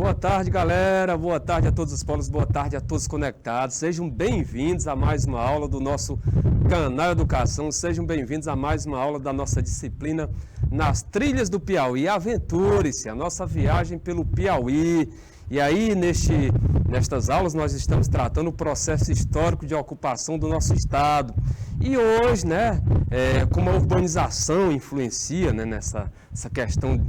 Boa tarde, galera. Boa tarde a todos os polos, boa tarde a todos conectados. Sejam bem-vindos a mais uma aula do nosso canal Educação. Sejam bem-vindos a mais uma aula da nossa disciplina Nas Trilhas do Piauí. Aventure-se, a nossa viagem pelo Piauí. E aí, nestas aulas, nós estamos tratando o processo histórico de ocupação do nosso estado. E hoje, como a urbanização influencia, nessa questão de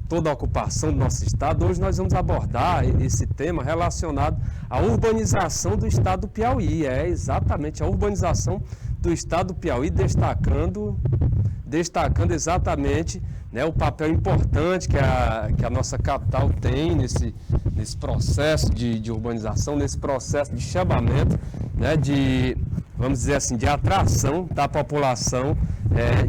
toda a ocupação do nosso estado, hoje nós vamos abordar esse tema relacionado à urbanização do estado do Piauí. É exatamente a urbanização do estado do Piauí, destacando exatamente o papel importante que a nossa capital tem nesse processo de urbanização, nesse processo de chamamento, vamos dizer assim, de atração da população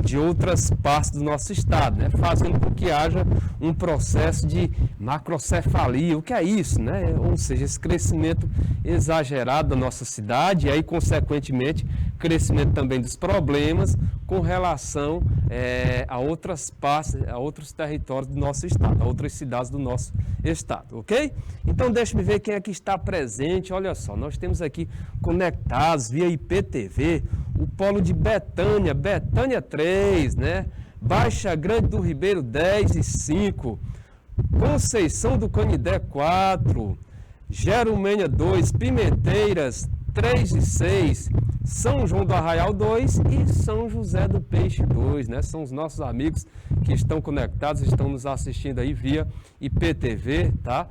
de outras partes do nosso estado, fazendo com que haja um processo de macrocefalia. O que é isso? Ou seja, esse crescimento exagerado da nossa cidade e aí, consequentemente, crescimento também dos problemas com relação a outras partes, a outros territórios do nosso estado, a outras cidades do nosso estado, ok? Então, deixa-me ver quem é que está presente. Olha só, nós temos aqui conectados via IPTV, o polo de Betânia 3, Baixa Grande do Ribeiro 10 e 5, Conceição do Canidé 4, Jerumênia 2, Pimenteiras 3 e 6, São João do Arraial 2 e São José do Peixe 2, São os nossos amigos que estão conectados, estão nos assistindo aí via IPTV, tá?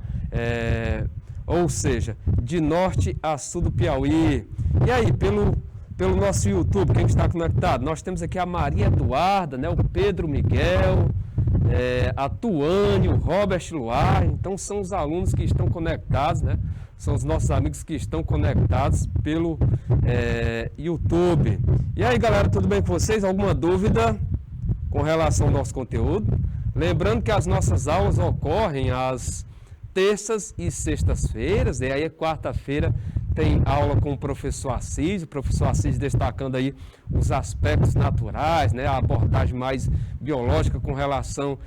Ou seja, de norte a sul do Piauí. E aí, pelo nosso YouTube, quem está conectado? Nós temos aqui a Maria Eduarda, o Pedro Miguel, a Tuane, o Robert Luar. Então são os alunos que estão conectados, São os nossos amigos que estão conectados pelo YouTube. E aí, galera, tudo bem com vocês? Alguma dúvida com relação ao nosso conteúdo? Lembrando que as nossas aulas ocorrem às terças e sextas-feiras, e aí quarta-feira tem aula com o professor Assis destacando aí os aspectos naturais, a abordagem mais biológica com relação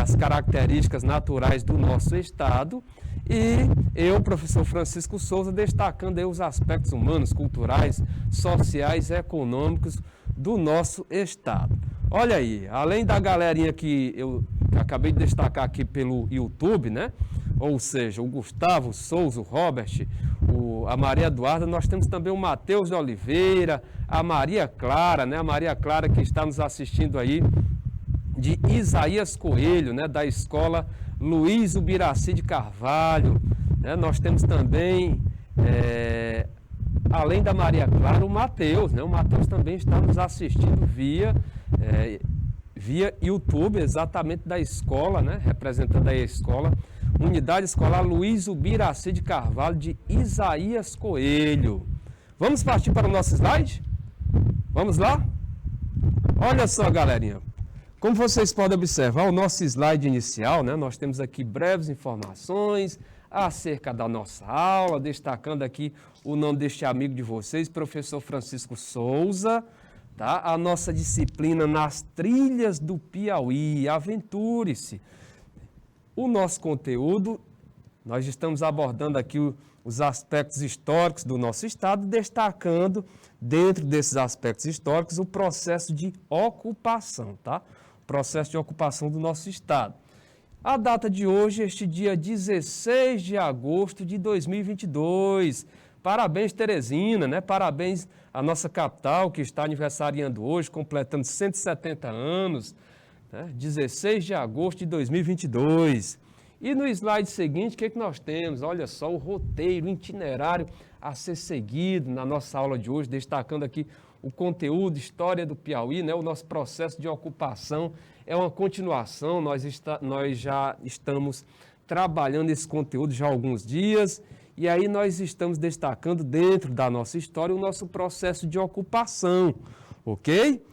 às características naturais do nosso estado. E eu, professor Francisco Souza, destacando aí os aspectos humanos, culturais, sociais e econômicos do nosso estado. Olha aí, além da galerinha que eu acabei de destacar aqui pelo YouTube, ou seja, o Gustavo Souza, o Robert, a Maria Eduarda, nós temos também o Matheus de Oliveira, a Maria Clara, a Maria Clara que está nos assistindo aí, de Isaías Coelho, da escola Luiz Ubiraci de Carvalho. Nós temos também, além da Maria Clara, o Matheus, o Matheus também está nos assistindo via YouTube, exatamente da escola, representando aí a escola, Unidade Escolar Luiz Ubiraci de Carvalho, de Isaías Coelho. Vamos partir para o nosso slide? Vamos lá? Olha só, galerinha. Como vocês podem observar, o nosso slide inicial, nós temos aqui breves informações acerca da nossa aula, destacando aqui o nome deste amigo de vocês, professor Francisco Souza, tá? A nossa disciplina Nas Trilhas do Piauí, aventure-se. O nosso conteúdo, nós estamos abordando aqui os aspectos históricos do nosso estado, destacando, dentro desses aspectos históricos, o processo de ocupação, tá? O processo de ocupação do nosso estado. A data de hoje, este dia 16 de agosto de 2022. Parabéns, Teresina, Parabéns à nossa capital, que está aniversariando hoje, completando 170 anos. 16 de agosto de 2022. E no slide seguinte, o que nós temos? Olha só o roteiro, o itinerário a ser seguido na nossa aula de hoje, destacando aqui o conteúdo, história do Piauí, o nosso processo de ocupação. É uma continuação, nós já estamos trabalhando esse conteúdo já há alguns dias, e aí nós estamos destacando dentro da nossa história o nosso processo de ocupação, ok?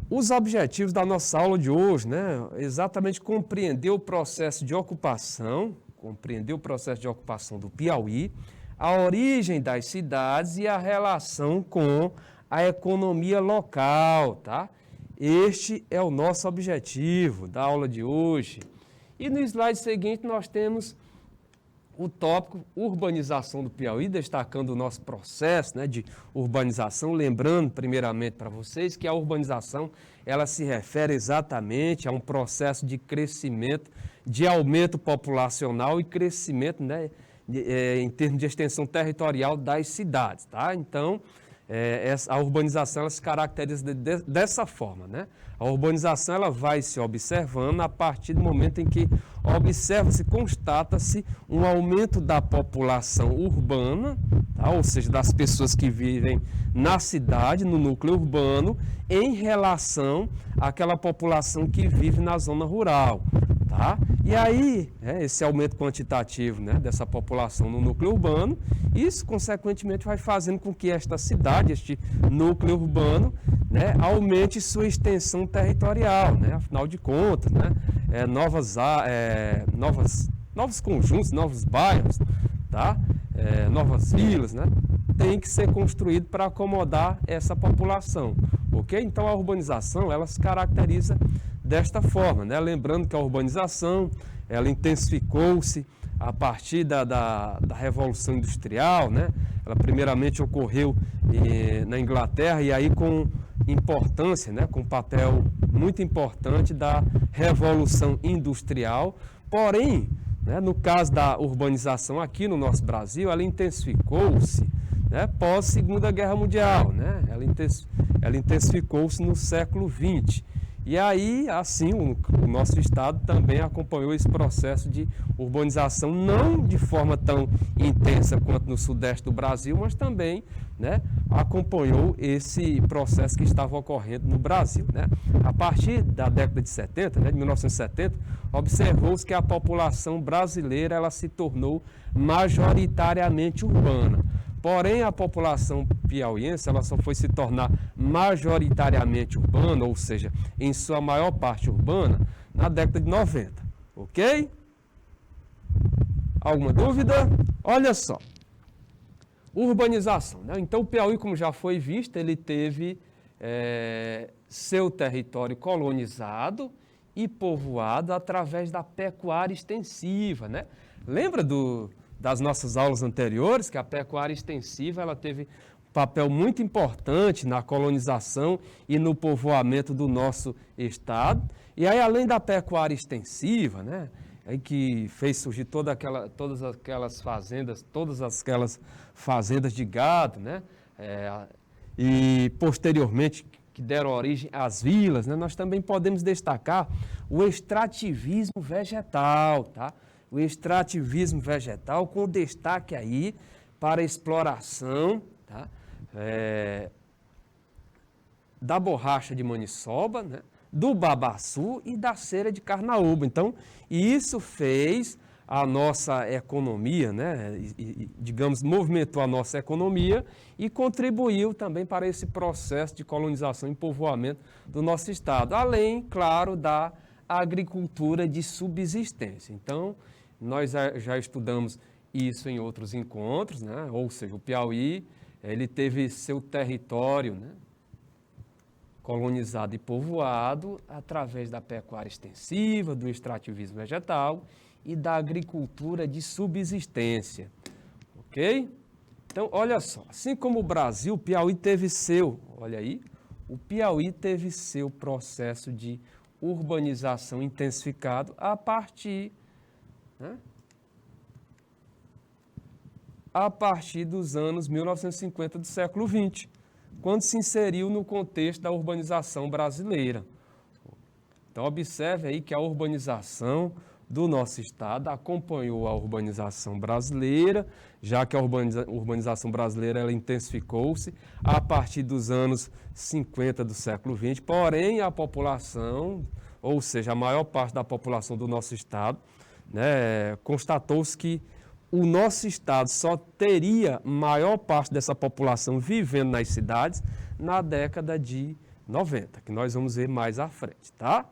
Os objetivos da nossa aula de hoje, exatamente compreender o processo de ocupação, do Piauí, a origem das cidades e a relação com a economia local, tá? Este é o nosso objetivo da aula de hoje. E no slide seguinte nós temos o tópico urbanização do Piauí, destacando o nosso processo, né, de urbanização, lembrando primeiramente para vocês que a urbanização ela se refere exatamente a um processo de crescimento, de aumento populacional e crescimento, né, em termos de extensão territorial das cidades, tá? Então, a urbanização ela se caracteriza dessa forma, né? A urbanização ela vai se observando a partir do momento em que observa-se, constata-se um aumento da população urbana, tá? Ou seja, das pessoas que vivem na cidade, no núcleo urbano, em relação àquela população que vive na zona rural. Tá? E aí, esse aumento quantitativo, né, dessa população no núcleo urbano, isso, consequentemente, vai fazendo com que esta cidade, este núcleo urbano, né, aumente sua extensão territorial, né? Afinal de contas, né, novos conjuntos, novos bairros, tá? Novas vilas, né, tem que ser construído para acomodar essa população. Ok? Então, a urbanização ela se caracteriza desta forma, né? Lembrando que a urbanização ela intensificou-se a partir da Revolução Industrial, né? Ela primeiramente ocorreu na Inglaterra e aí com importância, né? Com um papel muito importante da Revolução Industrial. Porém, né, no caso da urbanização aqui no nosso Brasil, ela intensificou-se, né, pós Segunda Guerra Mundial, né? Ela intensificou-se no século XX. E aí, assim, o nosso estado também acompanhou esse processo de urbanização, não de forma tão intensa quanto no sudeste do Brasil, mas também, né, acompanhou esse processo que estava ocorrendo no Brasil, né? A partir da década de 70, né, de 1970, observou-se que a população brasileira ela se tornou majoritariamente urbana. Porém, a população piauiense ela só foi se tornar majoritariamente urbana, ou seja, em sua maior parte urbana, na década de 90. Ok? Alguma dúvida? Olha só. Urbanização, né? Então, o Piauí, como já foi visto, ele teve seu território colonizado e povoado através da pecuária extensiva, né? Lembra das nossas aulas anteriores, que a pecuária extensiva ela teve um papel muito importante na colonização e no povoamento do nosso estado. E aí, além da pecuária extensiva, né, aí que fez surgir todas aquelas fazendas de gado, né, e posteriormente que deram origem às vilas, né, nós também podemos destacar o extrativismo vegetal, tá? O extrativismo vegetal, com destaque aí para a exploração, tá? Da borracha de maniçoba, né? Do babaçu e da cera de carnaúba. Então, isso fez a nossa economia, né? Digamos, movimentou a nossa economia e contribuiu também para esse processo de colonização e povoamento do nosso estado, além, claro, da agricultura de subsistência. Então, nós já estudamos isso em outros encontros, né? Ou seja, o Piauí, ele teve seu território, né, colonizado e povoado através da pecuária extensiva, do extrativismo vegetal e da agricultura de subsistência. Ok? Então, olha só, assim como o Brasil, o Piauí teve o Piauí teve seu processo de urbanização intensificado a partir dos anos 1950 do século XX, quando se inseriu no contexto da urbanização brasileira. Então, observe aí que a urbanização do nosso estado acompanhou a urbanização brasileira, já que a urbanização brasileira ela intensificou-se a partir dos anos 50 do século XX, porém a população, ou seja, a maior parte da população do nosso estado, né, constatou-se que o nosso estado só teria maior parte dessa população vivendo nas cidades na década de 90, que nós vamos ver mais à frente, tá?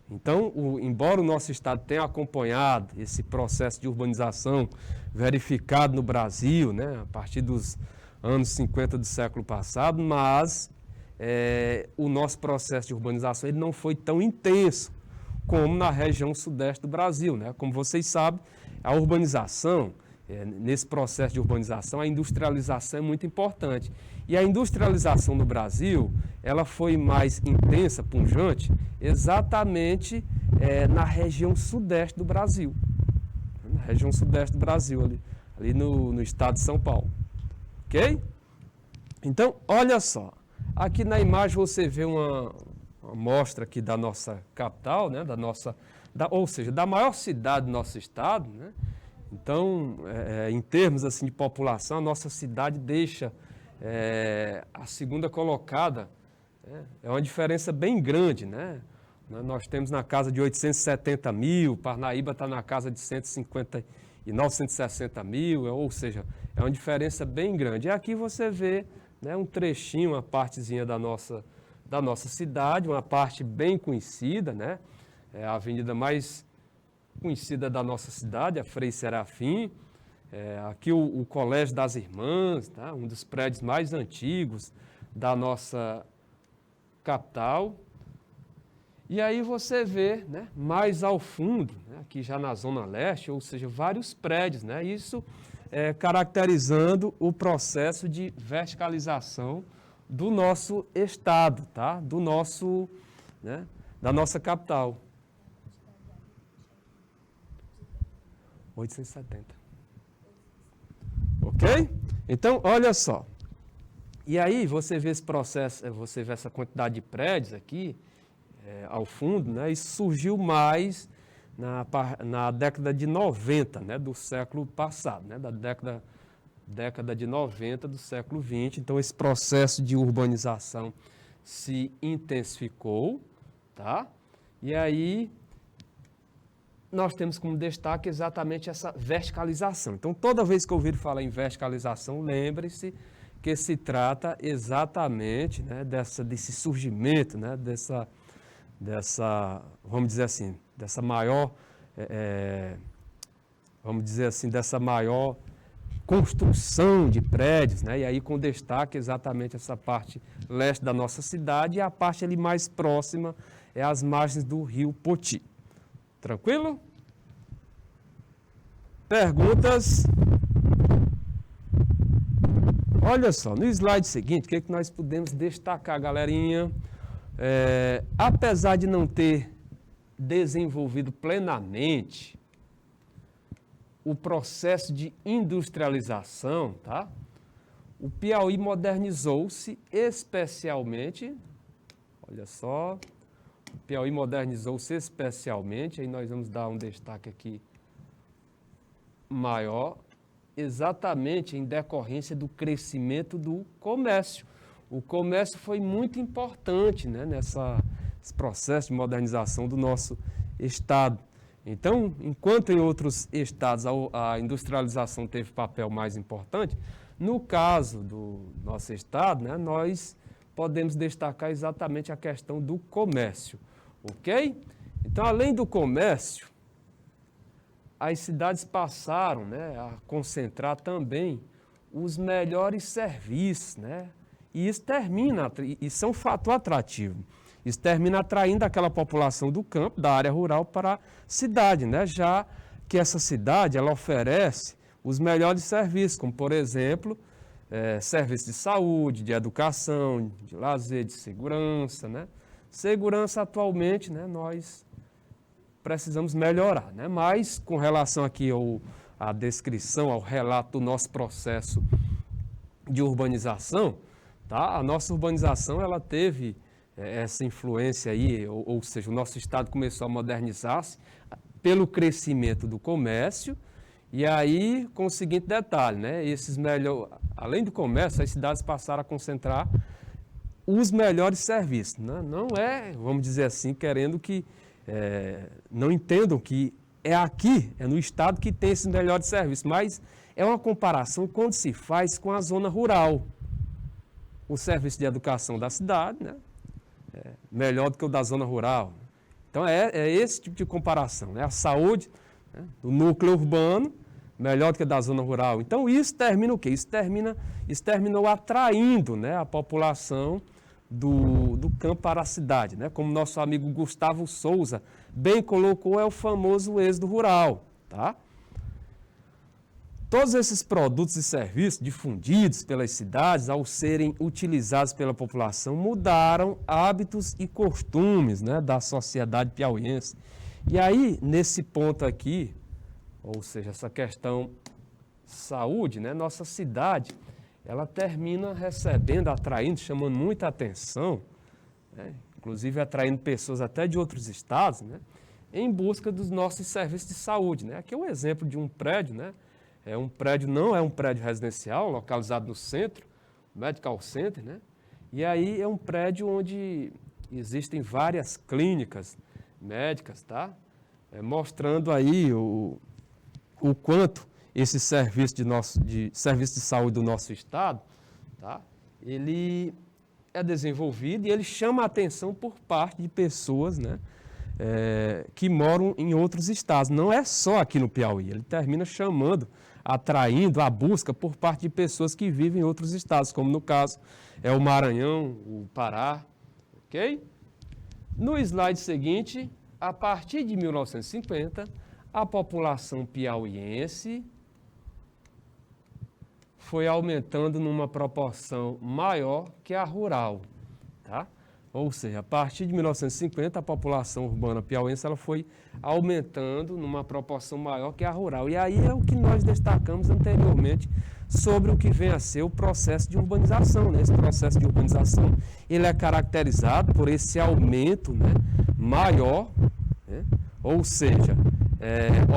Então, embora o nosso estado tenha acompanhado esse processo de urbanização verificado no Brasil, né, a partir dos anos 50 do século passado, mas o nosso processo de urbanização ele não foi tão intenso como na região sudeste do Brasil, né? Como vocês sabem, a urbanização nesse processo de urbanização, a industrialização é muito importante. E a industrialização no Brasil, ela foi mais intensa, pujante, exatamente na região sudeste do Brasil. Na região sudeste do Brasil, ali no estado de São Paulo. Ok? Então, olha só. Aqui na imagem você vê uma amostra aqui da nossa capital, né? Ou seja, da maior cidade do nosso estado, né? Então, em termos assim, de população, a nossa cidade deixa a segunda colocada. É uma diferença bem grande, né? Nós temos na casa de 870 mil, Parnaíba está na casa de 159, 160 mil, ou seja, é uma diferença bem grande. E aqui você vê, né, um trechinho, uma partezinha da nossa cidade, uma parte bem conhecida, né? É a avenida mais conhecida da nossa cidade, a Frei Serafim. Aqui o Colégio das Irmãs, tá? Um dos prédios mais antigos da nossa capital. E aí você vê, né, mais ao fundo, né, aqui já na Zona Leste, ou seja, vários prédios, né? Isso caracterizando o processo de verticalização do nosso estado, tá? Da nossa capital. 870. Ok? Então, olha só. E aí você vê esse processo, você vê essa quantidade de prédios aqui, ao fundo, né? Isso surgiu mais na década de 90, né, do século passado, né, da década de 90 do século 20. Então, esse processo de urbanização se intensificou, tá? E aí nós temos como destaque exatamente essa verticalização. Então, toda vez que eu ouvir falar em verticalização, lembre-se que se trata exatamente, né, desse surgimento, né, dessa, vamos dizer assim, dessa maior, dessa maior construção de prédios, né? E aí com destaque exatamente essa parte leste da nossa cidade, e a parte ali mais próxima é as margens do rio Poti. Tranquilo? Perguntas? Olha só, no slide seguinte, o que nós podemos destacar, galerinha? Apesar de não ter desenvolvido plenamente o processo de industrialização, tá? O Piauí modernizou-se especialmente, olha só, o Piauí modernizou-se especialmente, aí nós vamos dar um destaque aqui maior, exatamente em decorrência do crescimento do comércio. O comércio foi muito importante, né, nesse processo de modernização do nosso estado. Então, enquanto em outros estados a industrialização teve papel mais importante, no caso do nosso estado, né, nós podemos destacar exatamente a questão do comércio, ok? Então, além do comércio, as cidades passaram, né, a concentrar também os melhores serviços, né? E isso é um fator atrativo. Isso termina atraindo aquela população do campo, da área rural, para a cidade, né? Já que essa cidade ela oferece os melhores serviços, como, por exemplo, serviços de saúde, de educação, de lazer, de segurança, né? Segurança, atualmente, né, nós precisamos melhorar, né? Mas, com relação aqui à descrição, ao relato do nosso processo de urbanização, tá? A nossa urbanização ela teve essa influência aí, ou seja, o nosso estado começou a modernizar-se pelo crescimento do comércio, e aí com o seguinte detalhe, né? Além do comércio, as cidades passaram a concentrar os melhores serviços, né? Não vamos dizer assim, querendo que, não entendam que é no estado que tem esses melhores serviços, mas é uma comparação quando se faz com a zona rural. O serviço de educação da cidade, né, melhor do que o da zona rural. Então, é esse tipo de comparação, né? A saúde, né, do núcleo urbano, melhor do que a da zona rural. Então, isso termina o quê? Isso terminou atraindo, né, a população do campo para a cidade, né? Como nosso amigo Gustavo Souza bem colocou, é o famoso êxodo rural, tá? Todos esses produtos e serviços difundidos pelas cidades, ao serem utilizados pela população, mudaram hábitos e costumes, né, da sociedade piauiense. E aí, nesse ponto aqui, ou seja, essa questão saúde, né, nossa cidade, ela termina recebendo, atraindo, chamando muita atenção, né, inclusive atraindo pessoas até de outros estados, né, em busca dos nossos serviços de saúde, né. Aqui é um exemplo de um prédio, né. É um prédio, não é um prédio residencial, localizado no centro, Medical Center, né? E aí é um prédio onde existem várias clínicas médicas, tá? Mostrando aí o quanto esse serviço serviço de saúde do nosso estado, tá? Ele é desenvolvido e ele chama a atenção por parte de pessoas, né? Que moram em outros estados. Não é só aqui no Piauí, ele termina chamando, atraindo a busca por parte de pessoas que vivem em outros estados, como no caso é o Maranhão, o Pará, ok? No slide seguinte, a partir de 1950, a população piauiense foi aumentando numa proporção maior que a rural, tá? Ou seja, a partir de 1950, a população urbana piauiense ela foi aumentando numa proporção maior que a rural. E aí é o que nós destacamos anteriormente sobre o que vem a ser o processo de urbanização, né? Esse processo de urbanização ele é caracterizado por esse aumento, né, maior, né? Ou seja,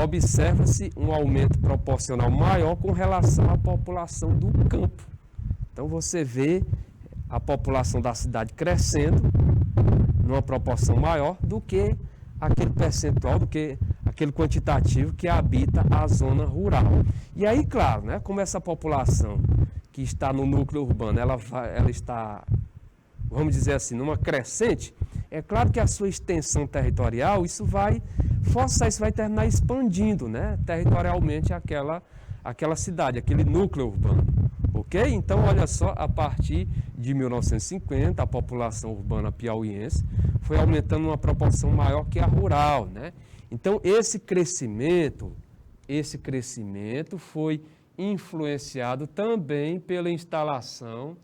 observa-se um aumento proporcional maior com relação à população do campo. Então você vê a população da cidade crescendo numa proporção maior do que aquele percentual, do que aquele quantitativo que habita a zona rural. E aí, claro, né, como essa população que está no núcleo urbano, ela está, vamos dizer assim, numa crescente, é claro que a sua extensão territorial, isso vai forçar, isso vai terminar expandindo, né, territorialmente aquela cidade, aquele núcleo urbano. Ok? Então, olha só, a partir de 1950, a população urbana piauiense foi aumentando uma proporção maior que a rural, né? Então, esse crescimento foi influenciado também pela instalação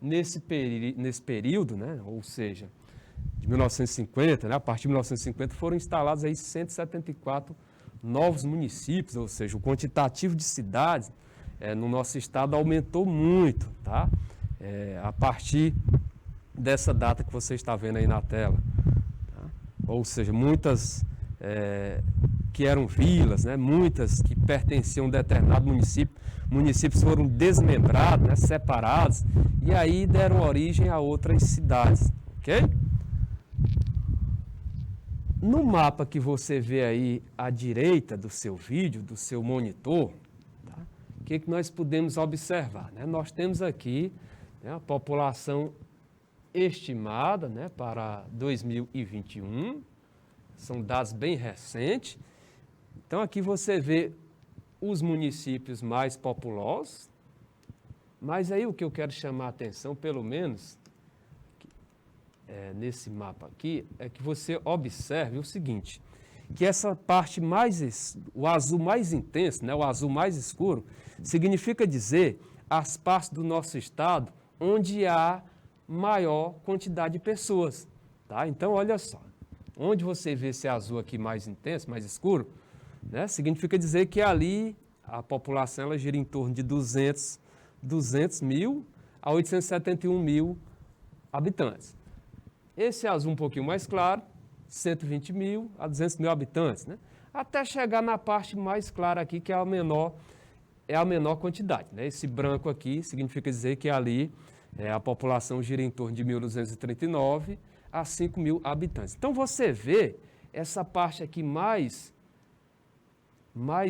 nesse período, né? Ou seja, de 1950, né? A partir de 1950 foram instalados aí 174 novos municípios, ou seja, o quantitativo de cidades no nosso estado aumentou muito, tá? A partir dessa data que você está vendo aí na tela, tá? Ou seja, muitas que eram vilas, né? Muitas que pertenciam a um determinado municípios foram desmembrados, né? Separados, e aí deram origem a outras cidades, ok? No mapa que você vê aí à direita do seu vídeo, do seu monitor, o que nós podemos observar, né? Nós temos aqui, né, a população estimada, né, para 2021, são dados bem recentes. Então aqui você vê os municípios mais populosos, mas aí o que eu quero chamar a atenção, pelo menos, nesse mapa aqui, é que você observe o seguinte, que essa parte o azul mais intenso, né, o azul mais escuro, significa dizer as partes do nosso estado onde há maior quantidade de pessoas, tá? Então, olha só, onde você vê esse azul aqui mais intenso, mais escuro, né, significa dizer que ali a população ela gira em torno de 200 mil a 871 mil habitantes. Esse azul um pouquinho mais claro, 120 mil a 200 mil habitantes, né? Até chegar na parte mais clara aqui, que é a menor quantidade, né? Esse branco aqui significa dizer que ali a população gira em torno de 1.239 a 5 mil habitantes. Então você vê essa parte aqui mais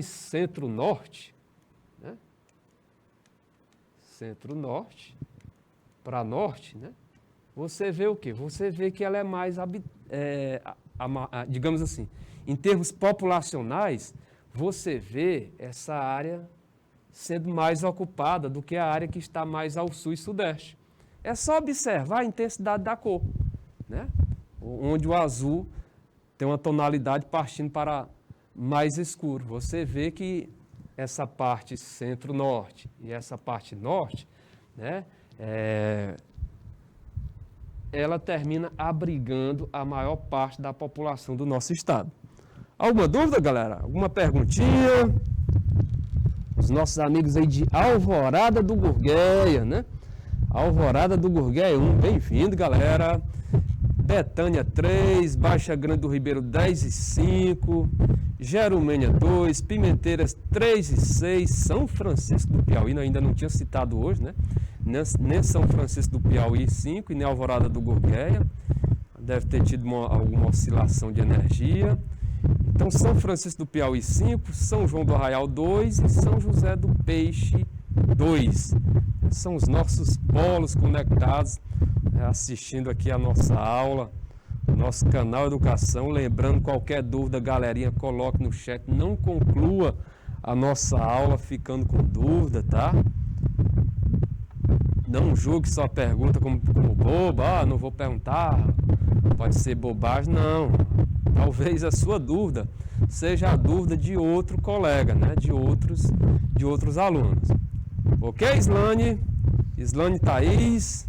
centro-norte, né? Centro-norte para norte, né? Você vê o quê? Você vê que ela é mais, digamos assim, em termos populacionais, você vê essa área sendo mais ocupada do que a área que está mais ao sul e sudeste. É só observar a intensidade da cor, né? Onde o azul tem uma tonalidade partindo para mais escuro. Você vê que essa parte centro-norte e essa parte norte, né, ela termina abrigando a maior parte da população do nosso estado. Alguma dúvida, galera? Alguma perguntinha? Os nossos amigos aí de Alvorada do Gurgueia, né? Alvorada do Gurgueia 1, bem-vindo, galera. Betânia 3, Baixa Grande do Ribeiro 10 e 5, Jerumênia 2, Pimenteiras 3 e 6, São Francisco do Piauí, ainda não tinha citado hoje, né? Nem São Francisco do Piauí 5 e nem Alvorada do Gurgueia. Deve ter tido alguma oscilação de energia. Então, São Francisco do Piauí 5, São João do Arraial 2 e São José do Peixe 2. São os nossos polos conectados, assistindo aqui a nossa aula, nosso canal Educação. Lembrando, qualquer dúvida, galerinha, coloque no chat. Não conclua a nossa aula ficando com dúvida, tá? Não julgue sua pergunta como boba. Não vou perguntar, pode ser bobagem. Não, talvez a sua dúvida seja a dúvida de outro colega, né? De outros alunos. Ok, Islane? Islane Thaís?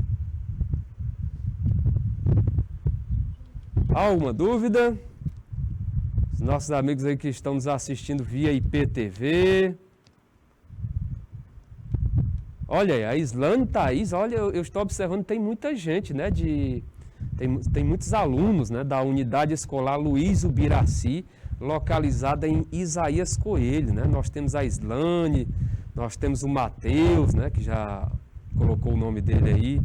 Alguma dúvida? Os nossos amigos aí que estão nos assistindo via IPTV. Olha aí, a Islane Thaís, olha, eu estou observando, tem muita gente, né? Tem muitos alunos, né, da unidade escolar Luiz Ubiraci, localizada em Isaías Coelho, né? Nós temos a Islane, nós temos o Matheus, né, que já colocou o nome dele aí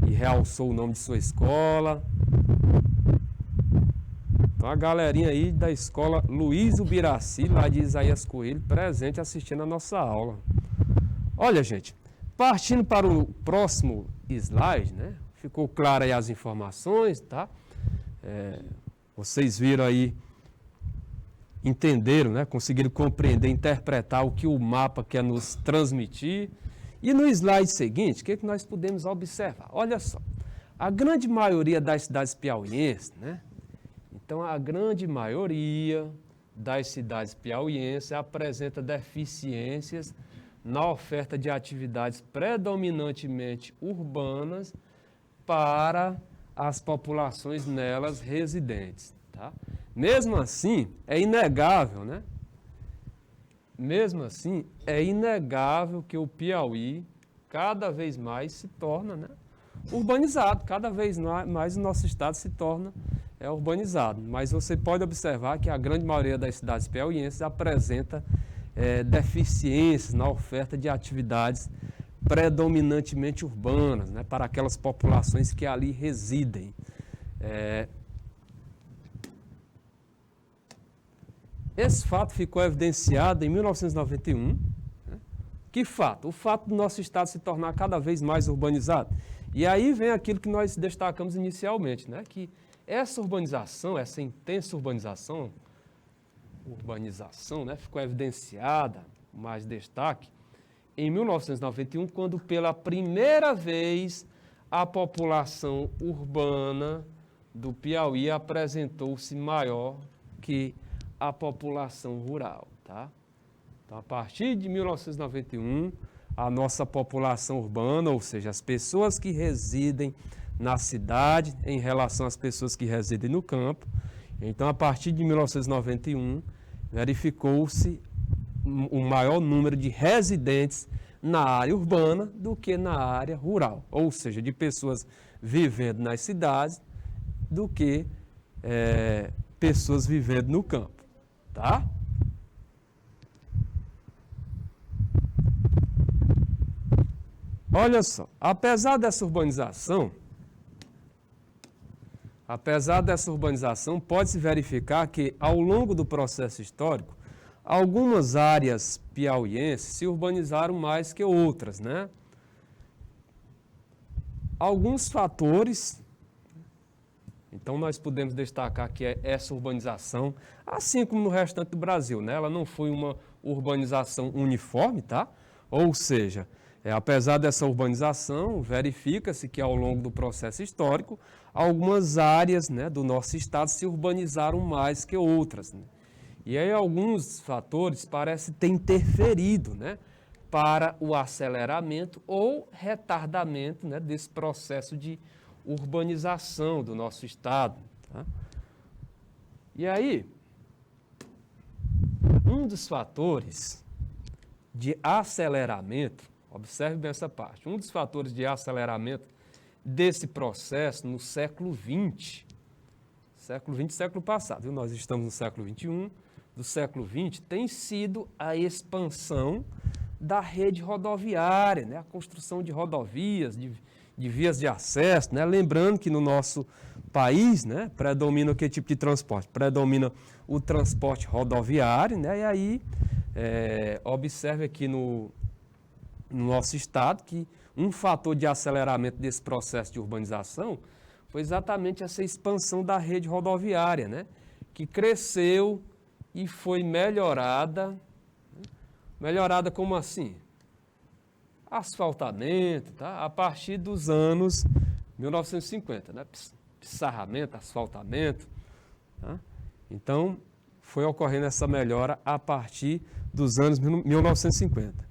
e realçou o nome de sua escola. Então a galerinha aí da escola Luiz Ubiraci, lá de Isaías Coelho, presente assistindo a nossa aula. Olha, gente, partindo para o próximo slide, né? Ficou claro aí as informações, tá? Vocês viram aí, entenderam, né? Conseguiram compreender, interpretar o que o mapa quer nos transmitir. E no slide seguinte, o que nós podemos observar? Olha só, a grande maioria das cidades piauienses, né? Então, a grande maioria das cidades piauienses apresenta deficiências na oferta de atividades predominantemente urbanas para as populações nelas residentes, tá? Mesmo assim, é inegável, né? Mesmo assim, é inegável que o Piauí cada vez mais se torna, né, urbanizado, cada vez mais o nosso estado se torna urbanizado. Mas você pode observar que a grande maioria das cidades piauienses apresenta deficiências na oferta de atividades predominantemente urbanas, né, para aquelas populações que ali residem. Esse fato ficou evidenciado em 1991. Né? Que fato? O fato do nosso estado se tornar cada vez mais urbanizado. E aí vem aquilo que nós destacamos inicialmente, né? Que essa urbanização, essa intensa urbanização, né, ficou evidenciada, mais destaque, em 1991, quando pela primeira vez a população urbana do Piauí apresentou-se maior que a população rural, tá? Então, a partir de 1991, a nossa população urbana, ou seja, as pessoas que residem na cidade em relação às pessoas que residem no campo. Então, a partir de 1991, verificou-se um maior número de residentes na área urbana do que na área rural, ou seja, de pessoas vivendo nas cidades do que pessoas vivendo no campo, tá? Olha só, apesar dessa urbanização, pode-se verificar que, ao longo do processo histórico, algumas áreas piauienses se urbanizaram mais que outras, né? Alguns fatores, então nós podemos destacar que essa urbanização, assim como no restante do Brasil, né? Ela não foi uma urbanização uniforme, tá? Ou seja, apesar dessa urbanização, verifica-se que ao longo do processo histórico, algumas áreas, né, do nosso estado se urbanizaram mais que outras, né? E aí alguns fatores parecem ter interferido, né, para o aceleramento ou retardamento, né, desse processo de urbanização do nosso estado. Tá? E aí, um dos fatores de aceleramento, observe bem essa parte, um dos fatores de aceleramento desse processo no século XX, século passado, viu? Nós estamos no século XXI, do século XX, tem sido a expansão da rede rodoviária, né? A construção de rodovias, de vias de acesso, né? Lembrando que no nosso país, né, predomina que tipo de transporte? Predomina o transporte rodoviário, né? E aí, observe aqui no nosso estado que um fator de aceleramento desse processo de urbanização foi exatamente essa expansão da rede rodoviária, né? Que cresceu e foi melhorada. Melhorada como assim? Asfaltamento, tá? A partir dos anos 1950, né? Pissarramento, asfaltamento, tá? Então, foi ocorrendo essa melhora a partir dos anos 1950.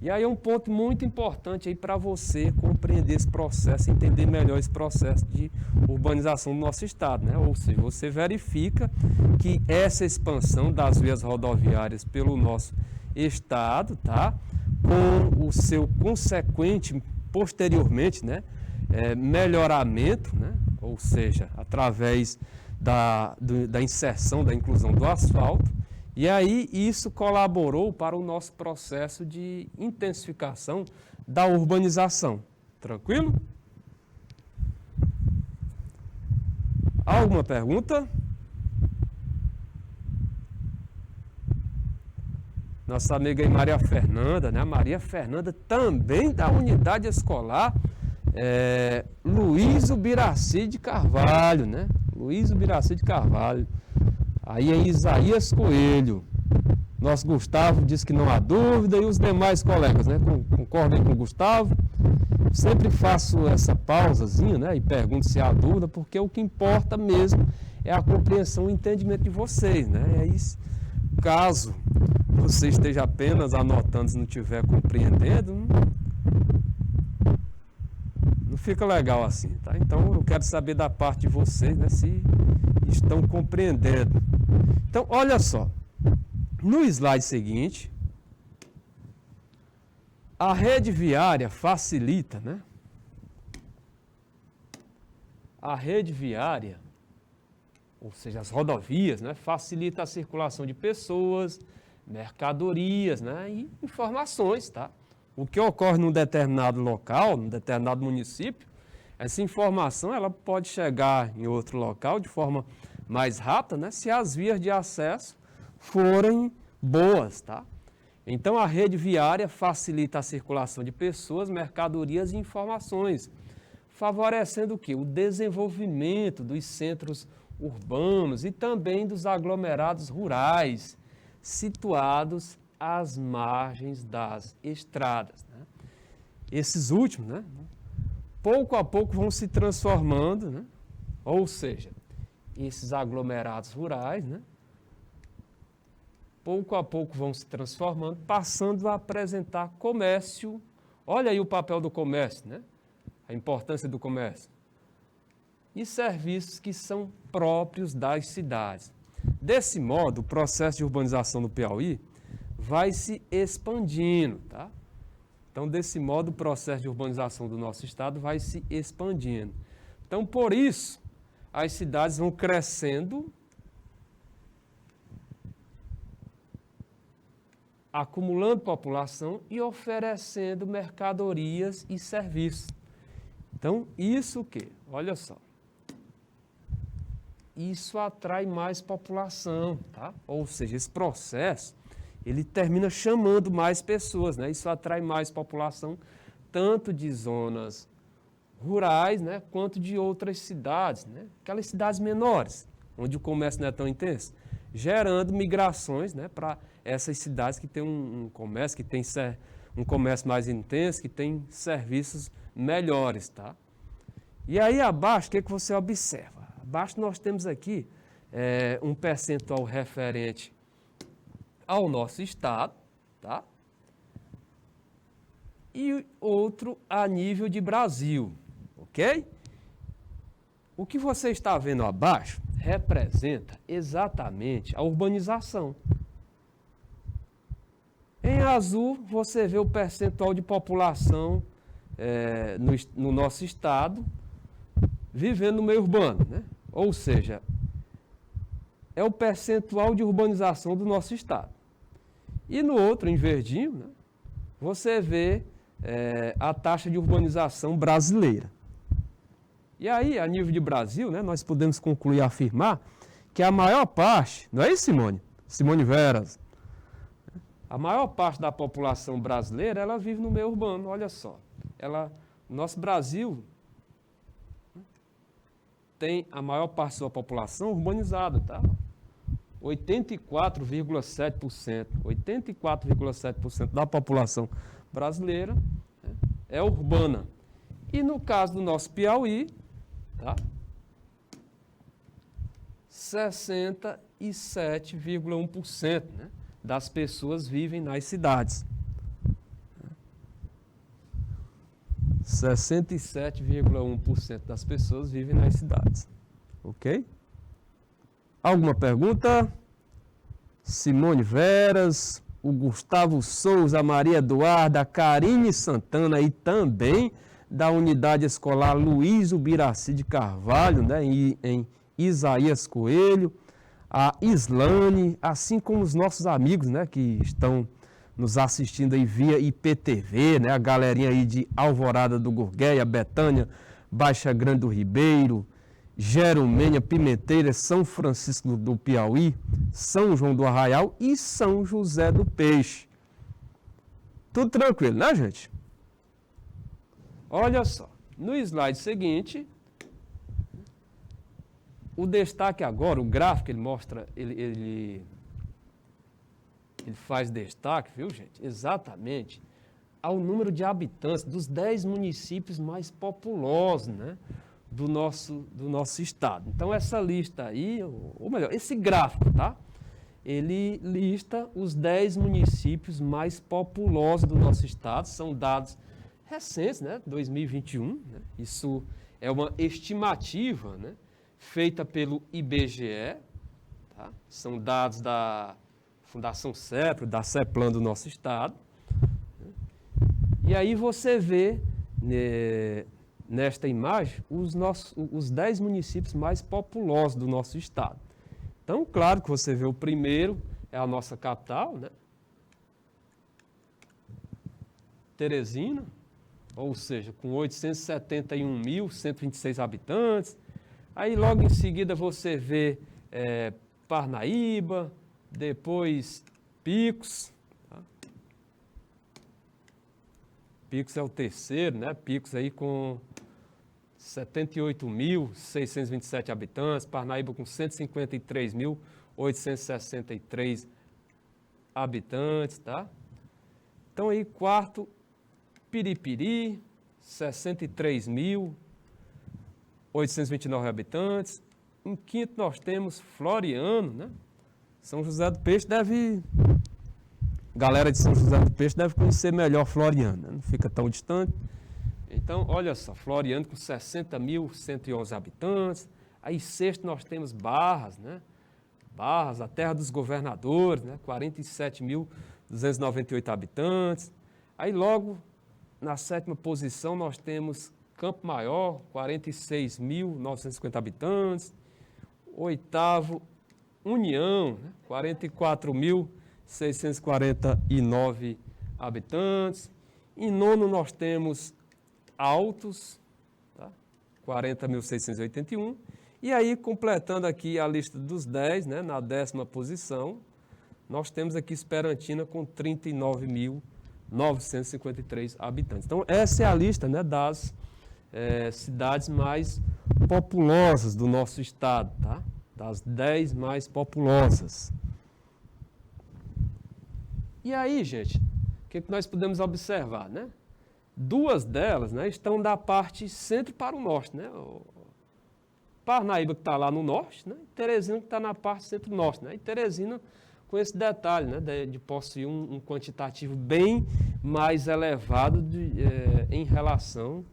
E aí é um ponto muito importante aí para você compreender esse processo, entender melhor esse processo de urbanização do nosso estado, né? Ou seja, você verifica que essa expansão das vias rodoviárias pelo nosso estado, tá? Com o seu consequente, posteriormente, né? Melhoramento, né? Ou seja, através da inserção, da inclusão do asfalto. E aí isso colaborou para o nosso processo de intensificação da urbanização. Tranquilo? Alguma pergunta? Nossa amiga aí Maria Fernanda, né? Maria Fernanda também da unidade escolar Luiz Ubiraci de Carvalho, né? Luiz Ubiraci de Carvalho. Aí é Isaías Coelho. Nosso Gustavo diz que não há dúvida e os demais colegas, né? Concordem com o Gustavo. Sempre faço essa pausazinha, né? E pergunto se há dúvida, porque o que importa mesmo é a compreensão e entendimento de vocês, né? É isso. Caso você esteja apenas anotando e não estiver compreendendo, não fica legal assim, tá? Então eu quero saber da parte de vocês, né, se estão compreendendo. Então, olha só, no slide seguinte, a rede viária facilita, né? A rede viária, ou seja, as rodovias, né, facilita a circulação de pessoas, mercadorias, né, e informações, tá? O que ocorre num determinado local, num determinado município, essa informação ela pode chegar em outro local de forma mais rápida, né, se as vias de acesso forem boas, tá? Então a rede viária facilita a circulação de pessoas, mercadorias e informações, favorecendo o quê? O desenvolvimento dos centros urbanos e também dos aglomerados rurais, situados às margens das estradas, né? Esses últimos, né, pouco a pouco vão se transformando, né? Ou seja, esses aglomerados rurais, né, pouco a pouco vão se transformando, passando a apresentar comércio. Olha aí o papel do comércio, né? A importância do comércio. E serviços que são próprios das cidades. Desse modo, o processo de urbanização no Piauí vai se expandindo, tá? Então, desse modo, o processo de urbanização do nosso estado vai se expandindo. Então, por isso, as cidades vão crescendo, acumulando população e oferecendo mercadorias e serviços. Então, isso o quê? Olha só. Isso atrai mais população, tá? Ou seja, esse processo, ele termina chamando mais pessoas, né? Isso atrai mais população, tanto de zonas rurais, né, quanto de outras cidades, né? Aquelas cidades menores, onde o comércio não é tão intenso, gerando migrações, né, para essas cidades que têm um comércio, que tem um comércio mais intenso, que tem serviços melhores, tá? E aí abaixo, o que que você observa? Abaixo nós temos aqui um percentual referente ao nosso estado, tá? E outro a nível de Brasil, ok? O que você está vendo abaixo representa exatamente a urbanização. Em azul, você vê o percentual de população no nosso estado vivendo no meio urbano, né? Ou seja, é o percentual de urbanização do nosso estado. E no outro, em verdinho, né, você vê a taxa de urbanização brasileira. E aí, a nível de Brasil, né, nós podemos concluir e afirmar que a maior parte, não é isso, Simone? Simone Veras, a maior parte da população brasileira, ela vive no meio urbano, olha só. Nosso Brasil tem a maior parte da sua população urbanizada, tá? 84,7%. 84,7% da população brasileira, né, é urbana. E no caso do nosso Piauí, tá? 67,1%, né, das pessoas vivem nas cidades. 67,1% das pessoas vivem nas cidades. Ok? Alguma pergunta? Simone Veras, o Gustavo Souza, a Maria Eduarda, a Karine Santana e também da Unidade Escolar Luiz Ubiraci de Carvalho, né, em Isaías Coelho, a Islane, assim como os nossos amigos, né, que estão nos assistindo aí via IPTV, né, a galerinha aí de Alvorada do Gurgueia, Betânia, Baixa Grande do Ribeiro, Jeromênia, Pimenteira, São Francisco do Piauí, São João do Arraial e São José do Peixe. Tudo tranquilo, né, gente? Olha só, no slide seguinte, o destaque agora, o gráfico, ele mostra, ele faz destaque, viu, gente? Exatamente ao número de habitantes dos 10 municípios mais populosos, né, do nosso estado. Então, essa lista aí, ou melhor, esse gráfico, tá? Ele lista os 10 municípios mais populosos do nosso estado, são dados recentes, né, 2021, né? Isso é uma estimativa, né, feita pelo IBGE, tá? São dados da Fundação CEPRO, da CEPLAN do nosso estado. E aí você vê nesta imagem os 10 municípios mais populosos do nosso estado. Então, claro que você vê o primeiro, é a nossa capital, né? Teresina, ou seja, com 871.126 habitantes. Aí logo em seguida você vê Parnaíba, depois Picos. Tá? Picos é o terceiro, né? Picos aí com 78.627 habitantes, Parnaíba com 153.863 habitantes, tá? Então aí quarto, Piripiri, 63.829 habitantes. Em quinto nós temos Floriano, né? São José do Peixe galera de São José do Peixe deve conhecer melhor Floriano, né? Não fica tão distante. Então, olha só, Floriano com 60.111 habitantes. Aí sexto nós temos Barras, né? Barras, a terra dos governadores, né? 47.298 habitantes. Aí logo na sétima posição nós temos Campo Maior, 46.950 habitantes. Oitavo, União, né? 44.649 habitantes. Em nono nós temos Altos, tá? 40.681. E aí, completando aqui a lista dos 10, né? Na décima posição, nós temos aqui Esperantina com 39.953 habitantes. Então, essa é a lista, né, das cidades mais populosas do nosso estado, tá? Das 10 mais populosas. E aí, gente, o que nós podemos observar, né? Duas delas, né, estão da parte centro para o norte, né? Parnaíba que está lá no norte, né? E Teresina que está na parte centro-norte, né? E Teresina com esse detalhe, né, de possuir um quantitativo bem mais elevado em relação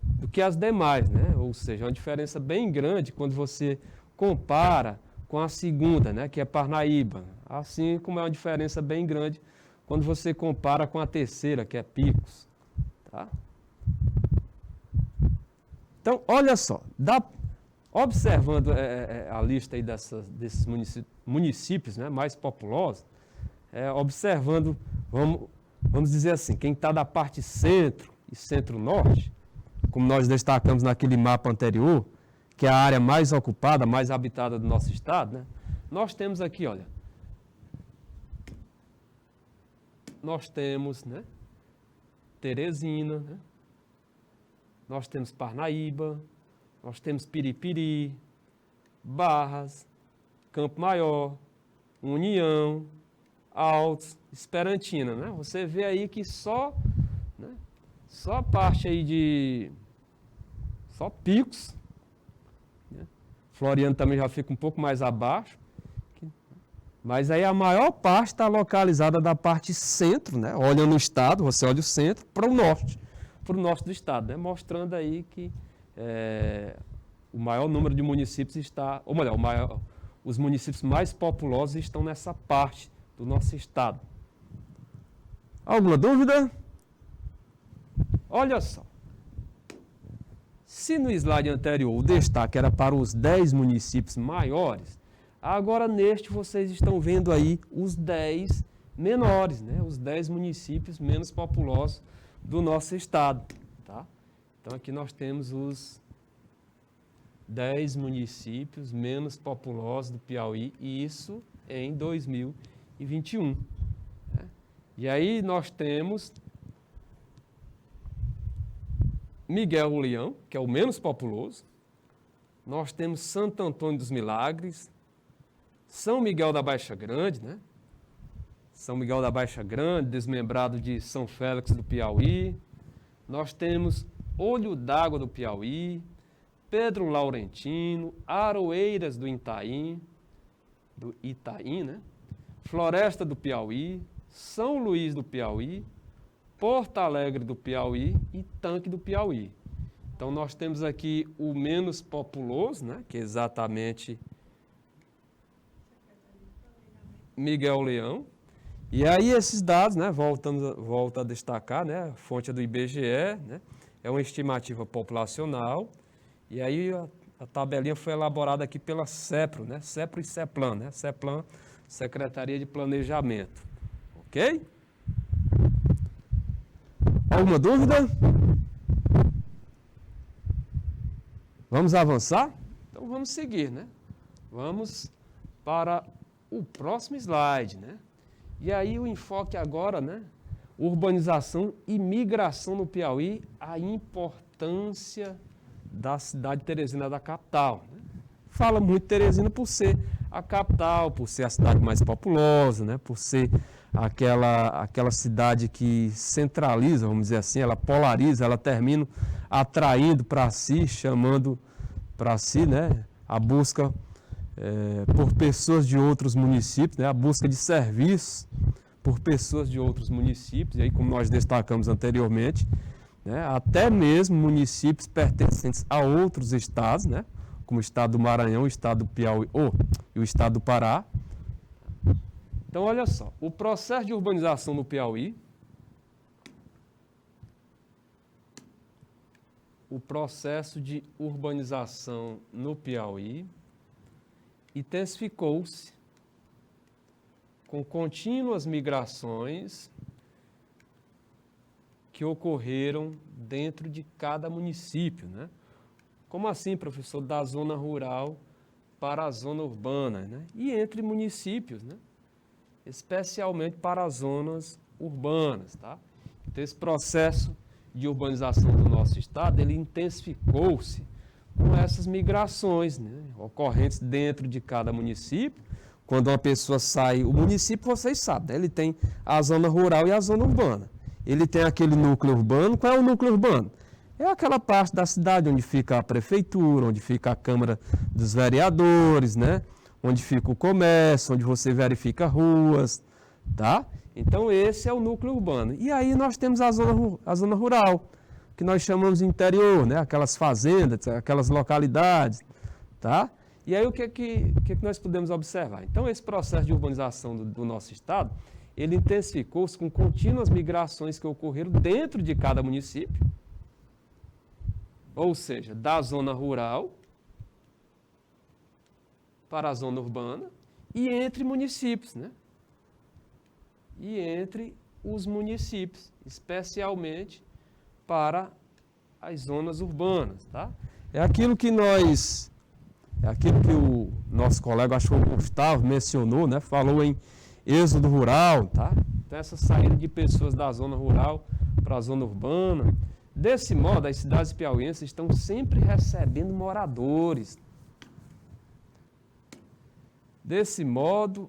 do que as demais, né? Ou seja, uma diferença bem grande quando você compara com a segunda, né, que é Parnaíba, assim como é uma diferença bem grande quando você compara com a terceira, que é Picos. Tá? Então, olha só, observando a lista aí desses municípios, né, mais populosos, observando, vamos dizer assim, quem está da parte centro e centro-norte, como nós destacamos naquele mapa anterior, que é a área mais ocupada, mais habitada do nosso estado, né, nós temos aqui, olha, nós temos, né, Teresina, né, nós temos Parnaíba, nós temos Piripiri, Barras, Campo Maior, União, Altos, Esperantina, né? Você vê aí que só a parte aí só Picos, né? Floriano também já fica um pouco mais abaixo, mas aí a maior parte está localizada da parte centro, né? Olhando o estado, você olha o centro, para o norte do estado, né? Mostrando aí que o maior número de municípios está, ou melhor, os municípios mais populosos estão nessa parte do nosso estado. Alguma dúvida? Olha só. Se no slide anterior o destaque era para os 10 municípios maiores, agora neste vocês estão vendo aí os 10 menores, né? Os 10 municípios menos populosos do nosso estado. Tá? Então aqui nós temos os 10 municípios menos populosos do Piauí, e isso em 2021. Né? E aí nós temos Miguel Leão, que é o menos populoso, nós temos Santo Antônio dos Milagres, São Miguel da Baixa Grande, né? São Miguel da Baixa Grande, desmembrado de São Félix do Piauí, nós temos Olho d'Água do Piauí, Pedro Laurentino, Aroeiras do Itaim, né? Floresta do Piauí, São Luís do Piauí, Porto Alegre do Piauí e Tanque do Piauí. Então nós temos aqui o menos populoso, né? Que é exatamente Miguel Leão. E aí esses dados, né? Volta a destacar, né? A fonte é do IBGE, né? É uma estimativa populacional. E aí a tabelinha foi elaborada aqui pela CEPRO, né? CEPRO e CEPLAN, né? CEPLAN, Secretaria de Planejamento. Ok? Alguma dúvida? Vamos avançar? Então vamos seguir, né? Vamos para o próximo slide, né? E aí o enfoque agora, né? Urbanização e migração no Piauí, a importância da cidade de Teresina, da capital. Né? Fala muito Teresina por ser a capital, por ser a cidade mais populosa, né? Por ser aquela cidade que centraliza, vamos dizer assim, ela polariza, ela termina atraindo para si, chamando para si, né? A busca por pessoas de outros municípios, né? A busca de serviços por pessoas de outros municípios, e aí como nós destacamos anteriormente, né? Até mesmo municípios pertencentes a outros estados, né? Como o estado do Maranhão, o estado do Piauí e o estado do Pará. Então, olha só, o processo de urbanização no Piauí, intensificou-se com contínuas migrações que ocorreram dentro de cada município, né? Como assim, professor? Da zona rural para a zona urbana, né? E entre municípios, né? Especialmente para as zonas urbanas, tá? Então, esse processo de urbanização do nosso estado, ele intensificou-se com essas migrações, né? Ocorrentes dentro de cada município. Quando uma pessoa sai, o município, vocês sabem, né? Ele tem a zona rural e a zona urbana. Ele tem aquele núcleo urbano. Qual é o núcleo urbano? É aquela parte da cidade onde fica a prefeitura, onde fica a Câmara dos Vereadores, né? onde fica o comércio, onde você verifica ruas, tá? Então esse é o núcleo urbano. E aí nós temos a zona rural, que nós chamamos de interior, né? Aquelas fazendas, aquelas localidades, tá? E aí o que nós podemos observar? Então esse processo de urbanização do nosso estado, ele intensificou-se com contínuas migrações que ocorreram dentro de cada município, ou seja, da zona rural para a zona urbana e entre municípios, né? E entre os municípios, especialmente para as zonas urbanas, tá? É aquilo que o nosso colega, acho que o Gustavo mencionou, né? Falou em êxodo rural, tá? Então essa saída de pessoas da zona rural para a zona urbana. Desse modo, as cidades piauienses estão sempre recebendo moradores. Desse modo,